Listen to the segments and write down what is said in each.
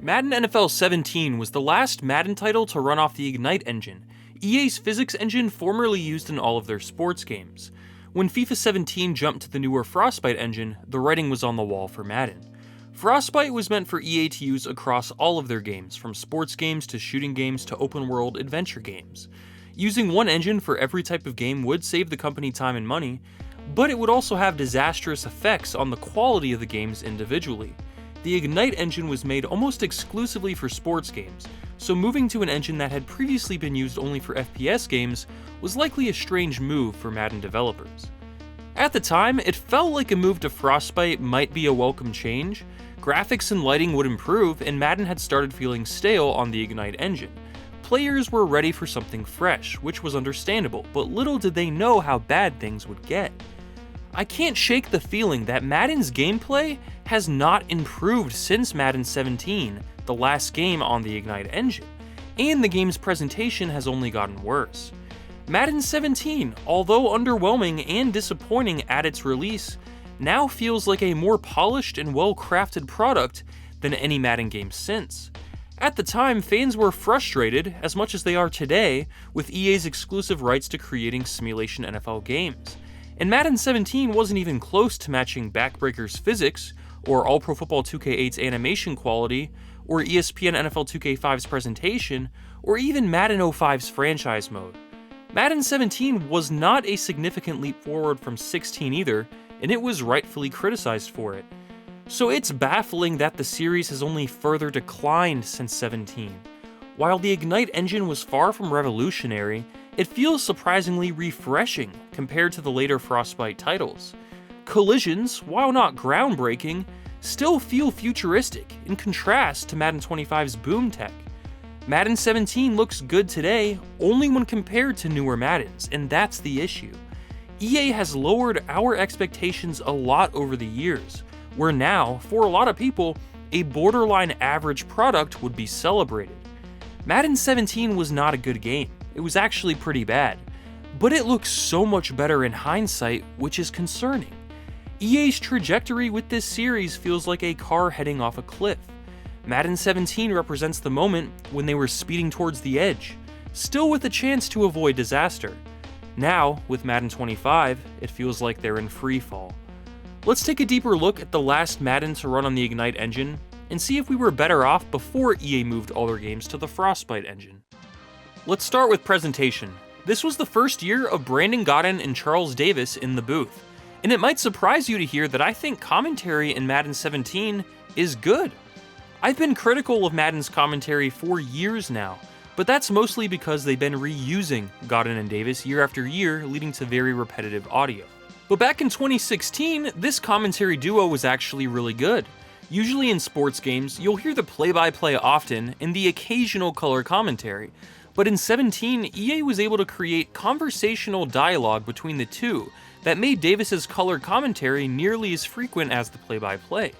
Madden NFL 17 was the last Madden title to run off the Ignite engine, EA's physics engine formerly used in all of their sports games. When FIFA 17 jumped to the newer Frostbite engine, the writing was on the wall for Madden. Frostbite was meant for EA to use across all of their games, from sports games to shooting games to open-world adventure games. Using one engine for every type of game would save the company time and money, but it would also have disastrous effects on the quality of the games individually. The Ignite engine was made almost exclusively for sports games, so moving to an engine that had previously been used only for FPS games was likely a strange move for Madden developers. At the time, it felt like a move to Frostbite might be a welcome change. Graphics and lighting would improve, and Madden had started feeling stale on the Ignite engine. Players were ready for something fresh, which was understandable, but little did they know how bad things would get. I can't shake the feeling that Madden's gameplay has not improved since Madden 17, the last game on the Ignite engine, and the game's presentation has only gotten worse. Madden 17, although underwhelming and disappointing at its release, now feels like a more polished and well-crafted product than any Madden game since. At the time, fans were frustrated, as much as they are today, with EA's exclusive rights to creating simulation NFL games. And Madden 17 wasn't even close to matching Backbreaker's physics, or All Pro Football 2K8's animation quality, or ESPN NFL 2K5's presentation, or even Madden 05's franchise mode. Madden 17 was not a significant leap forward from 16 either, and it was rightfully criticized for it. So it's baffling that the series has only further declined since 17. While the Ignite engine was far from revolutionary, it feels surprisingly refreshing compared to the later Frostbite titles. Collisions, while not groundbreaking, still feel futuristic in contrast to Madden 25's boom tech. Madden 17 looks good today only when compared to newer Maddens, and that's the issue. EA has lowered our expectations a lot over the years, where now, for a lot of people, a borderline average product would be celebrated. Madden 17 was not a good game. It was actually pretty bad, but it looks so much better in hindsight, which is concerning. EA's trajectory with this series feels like a car heading off a cliff. Madden 17 represents the moment when they were speeding towards the edge, still with a chance to avoid disaster. Now, with Madden 25, it feels like they're in free fall. Let's take a deeper look at the last Madden to run on the Ignite engine, and see if we were better off before EA moved all their games to the Frostbite engine. Let's start with presentation. This was the first year of Brandon Gaudin and Charles Davis in the booth, and it might surprise you to hear that I think commentary in Madden 17 is good. I've been critical of Madden's commentary for years now, but that's mostly because they've been reusing Gaudin and Davis year after year, leading to very repetitive audio. But back in 2016, this commentary duo was actually really good. Usually in sports games, you'll hear the play-by-play often and the occasional color commentary, but in 17, EA was able to create conversational dialogue between the two that made Davis's color commentary nearly as frequent as the play-by-play.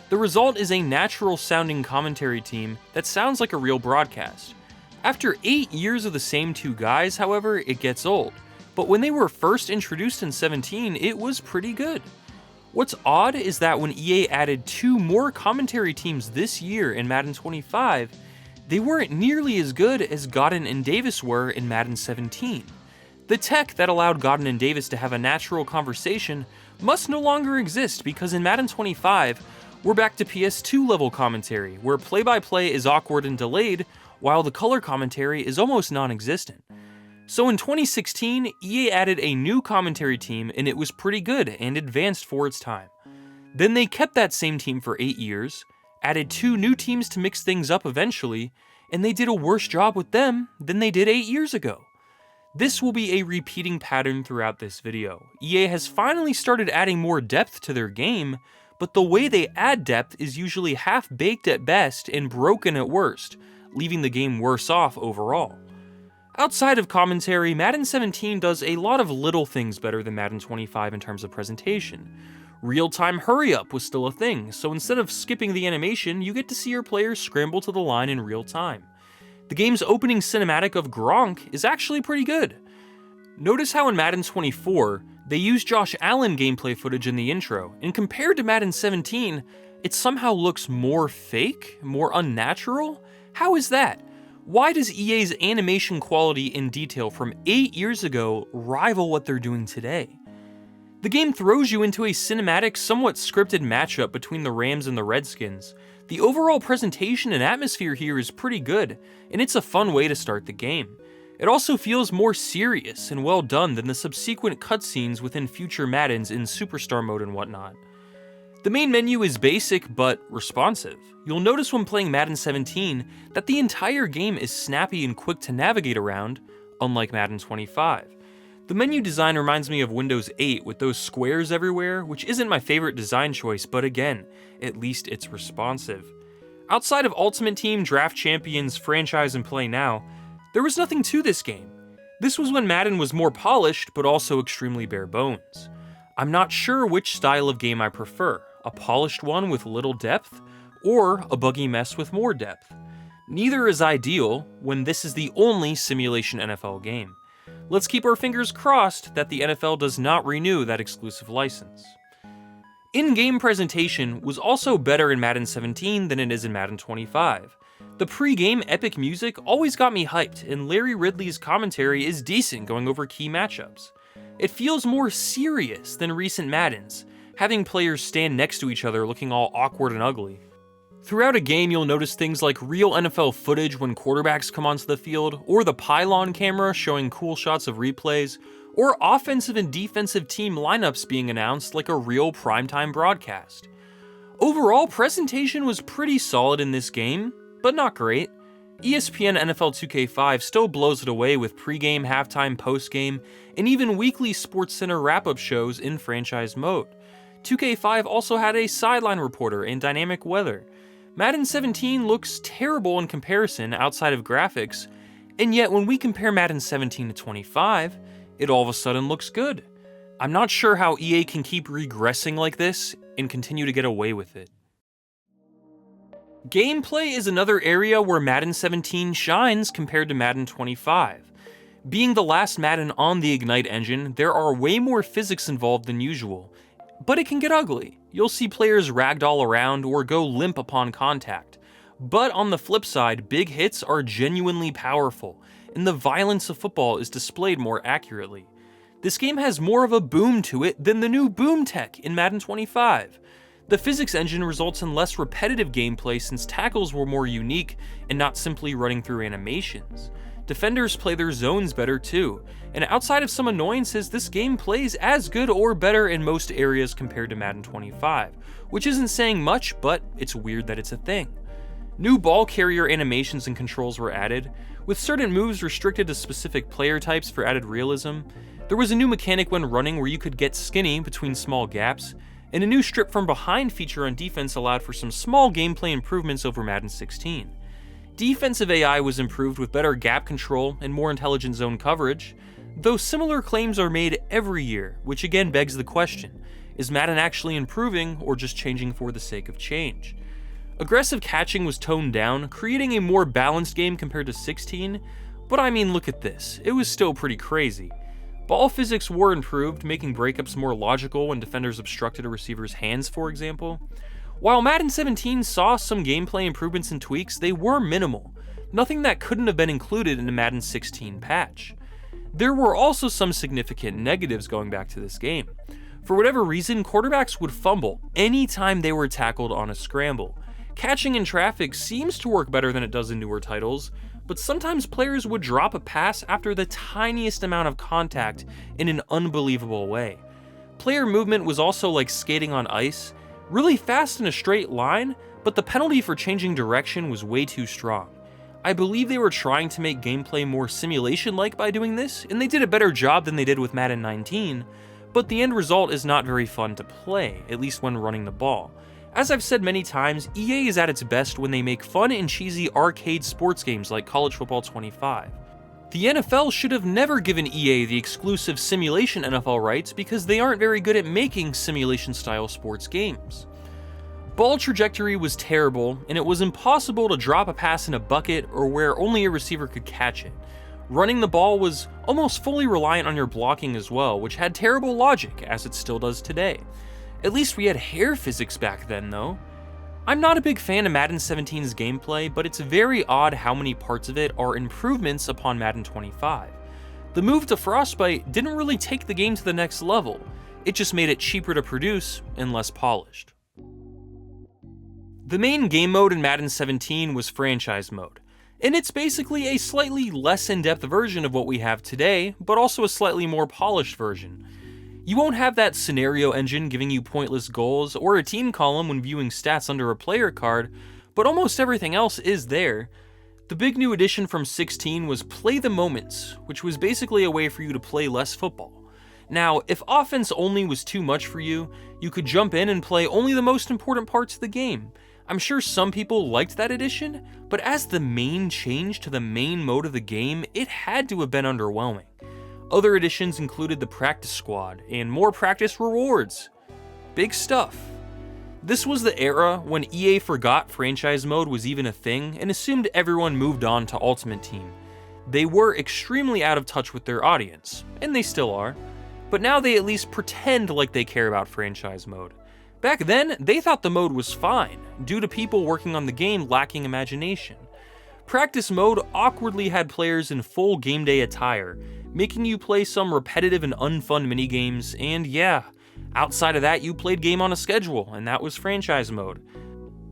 The result is a natural-sounding commentary team that sounds like a real broadcast. After 8 years of the same two guys, however, it gets old, but when they were first introduced in 17, it was pretty good. What's odd is that when EA added 2 more commentary teams this year in Madden 25, they weren't nearly as good as Gaudin and Davis were in Madden 17. The tech that allowed Gaudin and Davis to have a natural conversation must no longer exist, because in Madden 25, we're back to PS2 level commentary, where play-by-play is awkward and delayed, while the color commentary is almost non-existent. So in 2016, EA added a new commentary team, and it was pretty good and advanced for its time. Then they kept that same team for 8 years, added 2 new teams to mix things up eventually, and they did a worse job with them than they did 8 years ago. This will be a repeating pattern throughout this video. EA has finally started adding more depth to their game, but the way they add depth is usually half-baked at best and broken at worst, leaving the game worse off overall. Outside of commentary, Madden 17 does a lot of little things better than Madden 25 in terms of presentation. Real-time hurry-up was still a thing, so instead of skipping the animation, you get to see your players scramble to the line in real time. The game's opening cinematic of Gronk is actually pretty good. Notice how in Madden 24, they used Josh Allen gameplay footage in the intro, and compared to Madden 17, it somehow looks more fake, more unnatural? How is that? Why does EA's animation quality and detail from 8 years ago rival what they're doing today? The game throws you into a cinematic, somewhat scripted matchup between the Rams and the Redskins. The overall presentation and atmosphere here is pretty good, and it's a fun way to start the game. It also feels more serious and well done than the subsequent cutscenes within future Maddens in Superstar mode and whatnot. The main menu is basic but responsive. You'll notice when playing Madden 17 that the entire game is snappy and quick to navigate around, unlike Madden 25. The menu design reminds me of Windows 8 with those squares everywhere, which isn't my favorite design choice, but again, at least it's responsive. Outside of Ultimate Team, Draft Champions, Franchise, and Play Now, there was nothing to this game. This was when Madden was more polished, but also extremely bare bones. I'm not sure which style of game I prefer, a polished one with little depth, or a buggy mess with more depth. Neither is ideal when this is the only simulation NFL game. Let's keep our fingers crossed that the NFL does not renew that exclusive license. In-game presentation was also better in Madden 17 than it is in Madden 25. The pre-game epic music always got me hyped, and Larry Ridley's commentary is decent going over key matchups. It feels more serious than recent Maddens, having players stand next to each other looking all awkward and ugly. Throughout a game, you'll notice things like real NFL footage when quarterbacks come onto the field, or the pylon camera showing cool shots of replays, or offensive and defensive team lineups being announced like a real primetime broadcast. Overall, presentation was pretty solid in this game, but not great. ESPN NFL 2K5 still blows it away with pregame, halftime, postgame, and even weekly SportsCenter wrap-up shows in franchise mode. 2K5 also had a sideline reporter and dynamic weather. Madden 17 looks terrible in comparison outside of graphics, and yet when we compare Madden 17 to 25, it all of a sudden looks good. I'm not sure how EA can keep regressing like this and continue to get away with it. Gameplay is another area where Madden 17 shines compared to Madden 25. Being the last Madden on the Ignite engine, there are way more physics involved than usual, but it can get ugly. You'll see players ragdoll around or go limp upon contact. But on the flip side, big hits are genuinely powerful, and the violence of football is displayed more accurately. This game has more of a boom to it than the new boom tech in Madden 25. The physics engine results in less repetitive gameplay since tackles were more unique and not simply running through animations. Defenders play their zones better too, and outside of some annoyances, this game plays as good or better in most areas compared to Madden 25, which isn't saying much, but it's weird that it's a thing. New ball carrier animations and controls were added, with certain moves restricted to specific player types for added realism. There was a new mechanic when running where you could get skinny between small gaps, and a new strip from behind feature on defense allowed for some small gameplay improvements over Madden 16. Defensive AI was improved with better gap control and more intelligent zone coverage, though similar claims are made every year, which again begs the question, is Madden actually improving or just changing for the sake of change? Aggressive catching was toned down, creating a more balanced game compared to 16, but I mean look at this, it was still pretty crazy. Ball physics were improved, making breakups more logical when defenders obstructed a receiver's hands, for example. While Madden 17 saw some gameplay improvements and tweaks, they were minimal, nothing that couldn't have been included in a Madden 16 patch. There were also some significant negatives going back to this game. For whatever reason, quarterbacks would fumble anytime they were tackled on a scramble. Catching in traffic seems to work better than it does in newer titles, but sometimes players would drop a pass after the tiniest amount of contact in an unbelievable way. Player movement was also like skating on ice, really fast in a straight line, but the penalty for changing direction was way too strong. I believe they were trying to make gameplay more simulation-like by doing this, and they did a better job than they did with Madden 19, but the end result is not very fun to play, at least when running the ball. As I've said many times, EA is at its best when they make fun and cheesy arcade sports games like College Football 25. The NFL should have never given EA the exclusive simulation NFL rights because they aren't very good at making simulation-style sports games. Ball trajectory was terrible, and it was impossible to drop a pass in a bucket or where only a receiver could catch it. Running the ball was almost fully reliant on your blocking as well, which had terrible logic, as it still does today. At least we had hair physics back then, though. I'm not a big fan of Madden 17's gameplay, but it's very odd how many parts of it are improvements upon Madden 25. The move to Frostbite didn't really take the game to the next level, it just made it cheaper to produce and less polished. The main game mode in Madden 17 was Franchise Mode, and it's basically a slightly less in-depth version of what we have today, but also a slightly more polished version. You won't have that scenario engine giving you pointless goals or a team column when viewing stats under a player card, but almost everything else is there. The big new addition from 16 was Play the Moments, which was basically a way for you to play less football. Now, if offense only was too much for you, you could jump in and play only the most important parts of the game. I'm sure some people liked that addition, but as the main change to the main mode of the game, it had to have been underwhelming. Other additions included the practice squad and more practice rewards. Big stuff. This was the era when EA forgot franchise mode was even a thing and assumed everyone moved on to Ultimate Team. They were extremely out of touch with their audience, and they still are, but now they at least pretend like they care about franchise mode. Back then, they thought the mode was fine, due to people working on the game lacking imagination. Practice mode awkwardly had players in full game day attire, making you play some repetitive and unfun minigames, and yeah, outside of that you played game on a schedule, and that was franchise mode.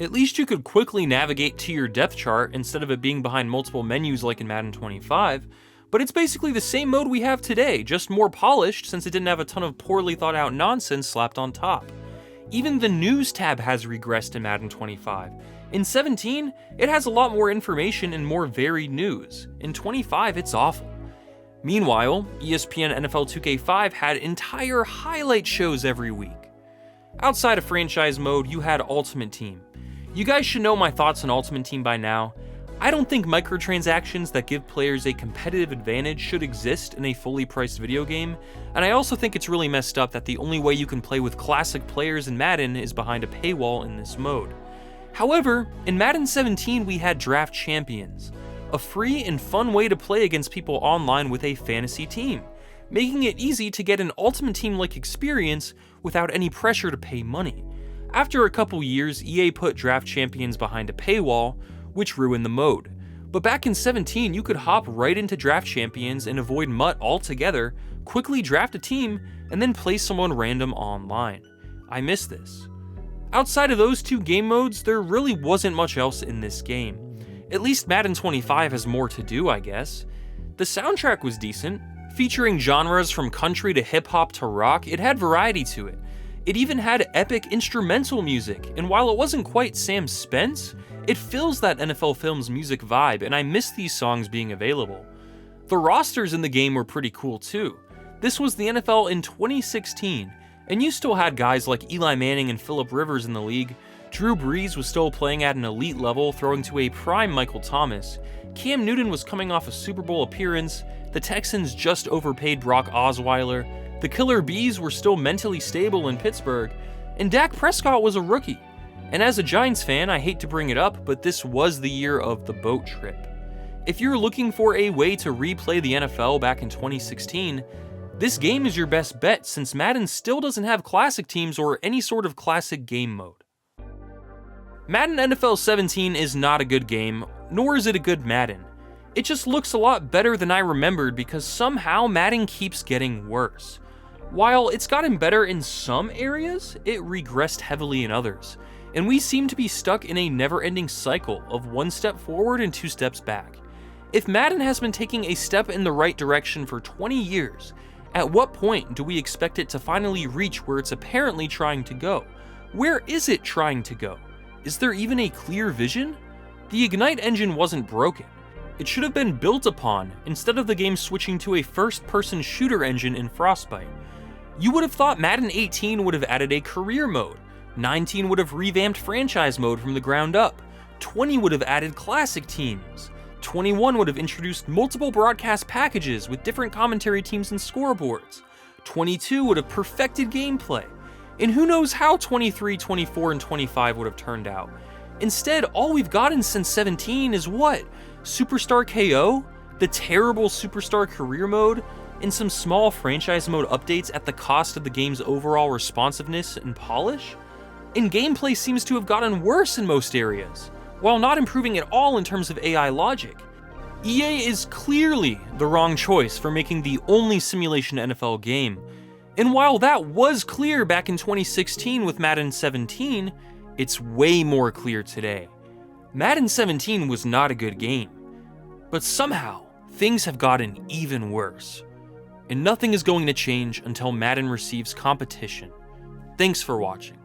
At least you could quickly navigate to your depth chart instead of it being behind multiple menus like in Madden 25, but it's basically the same mode we have today, just more polished since it didn't have a ton of poorly thought out nonsense slapped on top. Even the news tab has regressed in Madden 25. In 17, it has a lot more information and more varied news. In 25, it's awful. Meanwhile, ESPN NFL 2K5 had entire highlight shows every week. Outside of franchise mode, you had Ultimate Team. You guys should know my thoughts on Ultimate Team by now. I don't think microtransactions that give players a competitive advantage should exist in a fully priced video game, and I also think it's really messed up that the only way you can play with classic players in Madden is behind a paywall in this mode. However, in Madden 17 we had Draft Champions, a free and fun way to play against people online with a fantasy team, making it easy to get an Ultimate Team-like experience without any pressure to pay money. After a couple years, EA put Draft Champions behind a paywall, which ruined the mode. But back in 17, you could hop right into Draft Champions and avoid MUT altogether, quickly draft a team, and then play someone random online. I miss this. Outside of those two game modes, there really wasn't much else in this game. At least Madden 25 has more to do, I guess. The soundtrack was decent. Featuring genres from country to hip-hop to rock, it had variety to it. It even had epic instrumental music, and while it wasn't quite Sam Spence, it fills that NFL Films music vibe, and I miss these songs being available. The rosters in the game were pretty cool too. This was the NFL in 2016, and you still had guys like Eli Manning and Phillip Rivers in the league. Drew Brees was still playing at an elite level, throwing to a prime Michael Thomas. Cam Newton was coming off a Super Bowl appearance. The Texans just overpaid Brock Osweiler. The Killer Bees were still mentally stable in Pittsburgh. And Dak Prescott was a rookie. And as a Giants fan, I hate to bring it up, but this was the year of the boat trip. If you're looking for a way to replay the NFL back in 2016, this game is your best bet since Madden still doesn't have classic teams or any sort of classic game mode. Madden NFL 17 is not a good game, nor is it a good Madden. It just looks a lot better than I remembered because somehow Madden keeps getting worse. While it's gotten better in some areas, it regressed heavily in others, and we seem to be stuck in a never-ending cycle of one step forward and two steps back. If Madden has been taking a step in the right direction for 20 years, at what point do we expect it to finally reach where it's apparently trying to go? Where is it trying to go? Is there even a clear vision? The Ignite engine wasn't broken. It should have been built upon instead of the game switching to a first-person shooter engine in Frostbite. You would have thought Madden 18 would have added a career mode, 19 would have revamped franchise mode from the ground up, 20 would have added classic teams, 21 would have introduced multiple broadcast packages with different commentary teams and scoreboards, 22 would have perfected gameplay, and who knows how 23, 24, and 25 would have turned out. Instead, all we've gotten since 17 is what? Superstar KO? The terrible Superstar career mode? And some small franchise mode updates at the cost of the game's overall responsiveness and polish? and gameplay seems to have gotten worse in most areas, while not improving at all in terms of AI logic. EA is clearly the wrong choice for making the only simulation NFL game, and while that was clear back in 2016 with Madden 17, it's way more clear today. Madden 17 was not a good game, but somehow things have gotten even worse, and nothing is going to change until Madden receives competition. Thanks for watching.